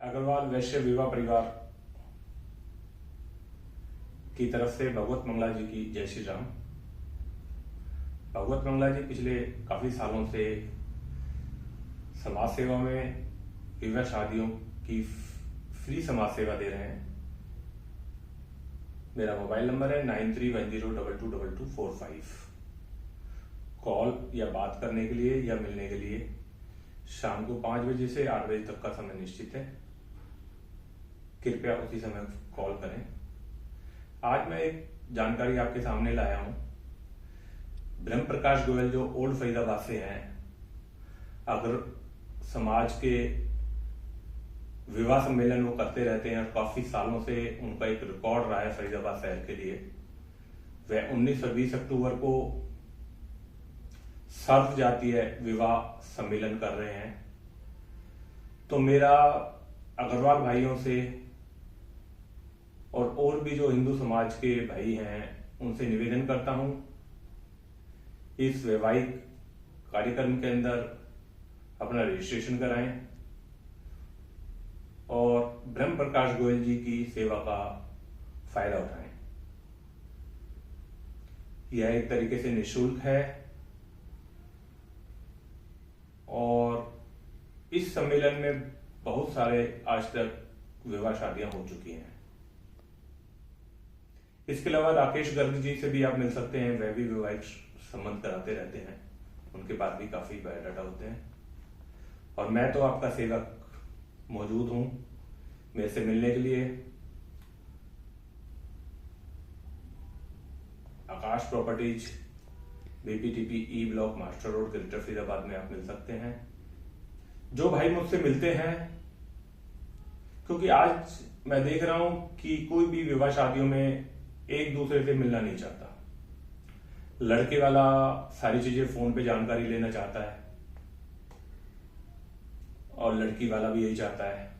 अग्रवाल वैश्य विवाह परिवार की तरफ से भगवत मंगला जी की जय श्री राम। भगवत मंगला जी पिछले काफी सालों से समाज सेवा में विवाह शादियों की फ्री समाज सेवा दे रहे हैं। मेरा मोबाइल नंबर है 9310222245। कॉल या बात करने के लिए या मिलने के लिए शाम को 5 बजे से 8 बजे तक का समय निश्चित है। कृपया उसी समय कॉल करें। आज मैं एक जानकारी आपके सामने लाया हूं। ब्रह्म प्रकाश गोयल जो ओल्ड फरीदाबाद से हैं, अगर समाज के विवाह सम्मेलन वो करते रहते हैं और काफी सालों से उनका एक रिकॉर्ड रहा है फरीदाबाद शहर के लिए। वह 19 और 20 अक्टूबर को सर्व जातीय विवाह सम्मेलन कर रहे हैं। तो मेरा अग्रवाल भाइयों से और भी जो हिंदू समाज के भाई हैं उनसे निवेदन करता हूं, इस वैवाहिक कार्यक्रम के अंदर अपना रजिस्ट्रेशन कराएं और ब्रह्म प्रकाश गोयल जी की सेवा का फायदा उठाएं। यह एक तरीके से निःशुल्क है और इस सम्मेलन में बहुत सारे आज तक विवाह शादियां हो चुकी हैं। इसके अलावा राकेश गर्ग जी से भी आप मिल सकते हैं, वह भी वैवाहिक संबंध कराते रहते हैं। उनके पास भी काफी बायोडाटा होते हैं और मैं तो आपका सेवक मौजूद हूं। मेरे से मिलने के लिए Aakash properties, BPTP E block, master road, greater Faridabad में आप मिल सकते हैं। जो भाई मुझसे मिलते हैं, क्योंकि आज मैं देख रहा हूं कि कोई भी विवाह शादियों में एक दूसरे से मिलना नहीं चाहता। लड़के वाला सारी चीजें फोन पे जानकारी लेना चाहता है और लड़की वाला भी यही चाहता है।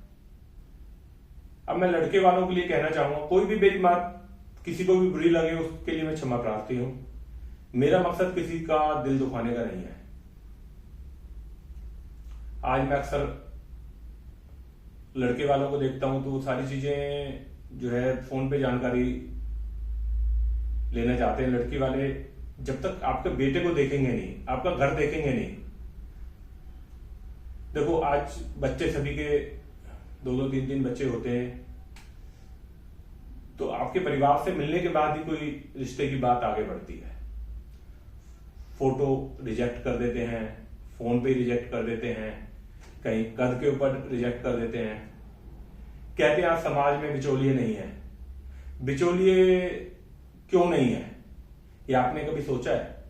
अब मैं लड़के वालों के लिए कहना चाहूंगा, कोई भी मेरी बात किसी को भी बुरी लगे उसके लिए मैं क्षमा प्रार्थी हूं। मेरा मकसद किसी का दिल दुखाने का नहीं है। आज मैं अक्सर लड़के वालों को देखता हूं तो वो सारी चीजें जो है फोन पे जानकारी लेना चाहते हैं। लड़की वाले जब तक आपके बेटे को देखेंगे नहीं, आपका घर देखेंगे नहीं। देखो आज बच्चे सभी के 2-2, 3-3 बच्चे होते हैं, तो आपके परिवार से मिलने के बाद ही कोई रिश्ते की बात आगे बढ़ती है। फोटो रिजेक्ट कर देते हैं, फोन पे रिजेक्ट कर देते हैं, कहीं कद के ऊपर रिजेक्ट कर देते हैं। कहते हैं आज समाज में बिचौलिए नहीं है। बिचौलिए क्यों नहीं है, ये आपने कभी सोचा है?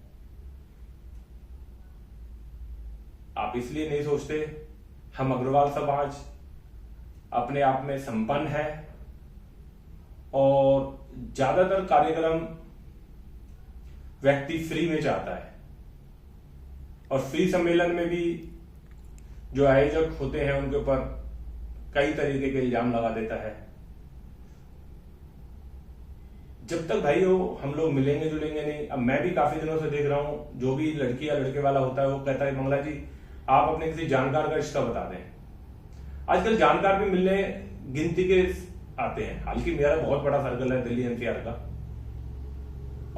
आप इसलिए नहीं सोचते, हम अग्रवाल समाज अपने आप में संपन्न है और ज्यादातर कार्यक्रम व्यक्ति फ्री में चाहता है और फ्री सम्मेलन में भी जो आयोजक होते हैं उनके ऊपर कई तरीके के इल्जाम लगा देता है। जब तक भाई हो हम लोग मिलेंगे जुलेंगे नहीं। अब मैं भी काफी दिनों से देख रहा हूं, जो भी लड़की या लड़के वाला होता है वो कहता है मंगला जी आप अपने किसी जानकार का रिश्ता बता दें। आजकल जानकार भी मिलने गिनती के आते हैं। हालांकि मेरा बहुत बड़ा सर्कल है दिल्ली एनसीआर का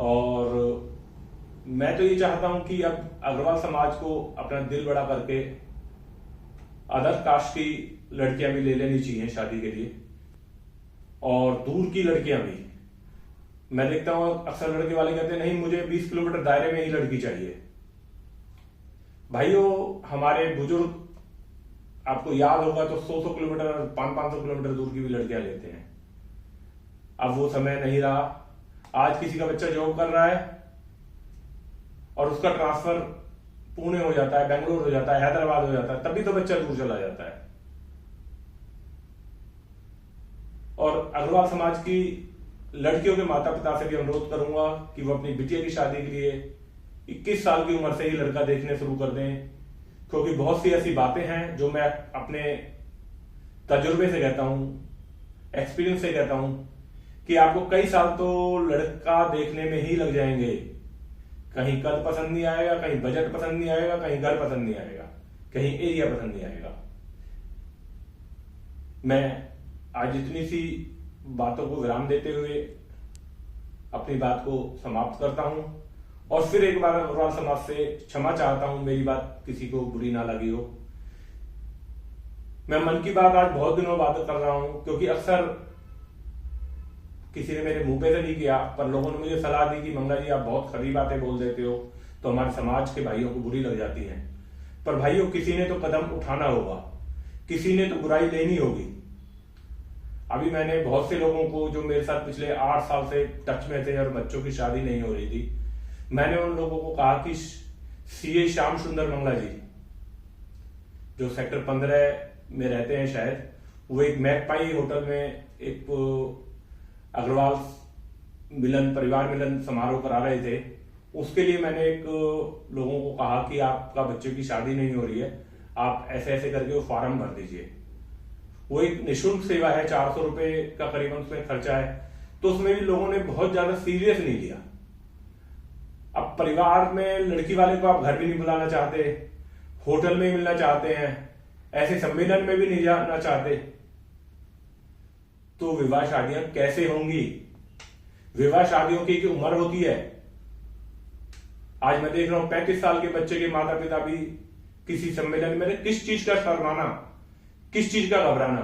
और मैं तो ये चाहता हूं कि अब अग्रवाल समाज को अपना दिल बड़ा करके अदर कास्ट की लड़कियां भी ले लेनी चाहिए शादी के लिए और दूर की लड़कियां भी। मैं देखता हूं अक्सर लड़के वाले कहते हैं नहीं मुझे 20 किलोमीटर दायरे में ही लड़की चाहिए। भाइयों हमारे बुजुर्ग, आपको याद होगा तो 100-100 किलोमीटर, 500-500 किलोमीटर दूर की भी लड़कियां लेते हैं। अब वो समय नहीं रहा। आज किसी का बच्चा जॉब कर रहा है और उसका ट्रांसफर पुणे हो जाता है, बेंगलोर हो जाता है, हैदराबाद हो जाता है, तभी तो बच्चा दूर चला जाता है। और अग्रवाल समाज की लड़कियों के माता पिता से भी अनुरोध करूंगा कि वो अपनी बिटिया की शादी के लिए 21 साल की उम्र से ही लड़का देखने शुरू कर दें, क्योंकि बहुत सी ऐसी बातें हैं जो मैं अपने तजुर्बे से कहता हूं, एक्सपीरियंस से कहता हूं कि आपको कई साल तो लड़का देखने में ही लग जाएंगे। कहीं कद पसंद नहीं आएगा, कहीं बजट पसंद नहीं आएगा, कहीं घर पसंद नहीं आएगा, कहीं एरिया पसंद नहीं आएगा। मैं आज इतनी सी बातों को विराम देते हुए अपनी बात को समाप्त करता हूं और फिर एक बार अग्रवाल समाज से क्षमा चाहता हूं, मेरी बात किसी को बुरी ना लगी हो। मैं मन की बात आज बहुत दिनों बाद कर रहा हूं, क्योंकि अक्सर किसी ने मेरे मुंह पे से नहीं किया, पर लोगों ने मुझे सलाह दी कि मंगला जी आप बहुत खरी बातें बोल देते हो तो हमारे समाज के भाइयों को बुरी लग जाती है। पर भाइयों, किसी ने तो कदम उठाना होगा, किसी ने तो बुराई लेनी होगी। अभी मैंने बहुत से लोगों को जो मेरे साथ पिछले 8 साल से टच में थे और बच्चों की शादी नहीं हो रही थी, मैंने उन लोगों को कहा कि सीए श्याम सुंदर मंगला जी जो सेक्टर 15 में रहते हैं शायद, वो एक मैकपाई होटल में एक अग्रवाल मिलन, परिवार मिलन समारोह करा रहे थे। उसके लिए मैंने एक लोगों को कहा कि आपका बच्चे की शादी नहीं हो रही है, आप ऐसे ऐसे करके वो फॉर्म भर दीजिए। वो एक निःशुल्क सेवा है, 400 रुपए का करीबन उसमें खर्चा है। तो उसमें भी लोगों ने बहुत ज्यादा सीरियस नहीं लिया। अब परिवार में लड़की वाले को आप घर भी नहीं बुलाना चाहते, होटल में मिलना चाहते हैं, ऐसे सम्मेलन में भी नहीं जाना चाहते, तो विवाह शादियां कैसे होंगी? विवाह शादियों की एक उम्र होती है। आज मैं देख रहा हूं 35 साल के बच्चे के माता पिता भी किसी सम्मेलन में, किस चीज का शर्माना, किस चीज का घबराना।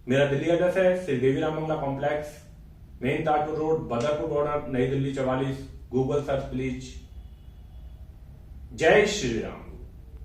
मेरा दिल्ली एड्रेस है Shri Deviram Mangala complex, main Tajpur road, Badarpur border, Nai Delhi 44। Google search please. जय श्री राम।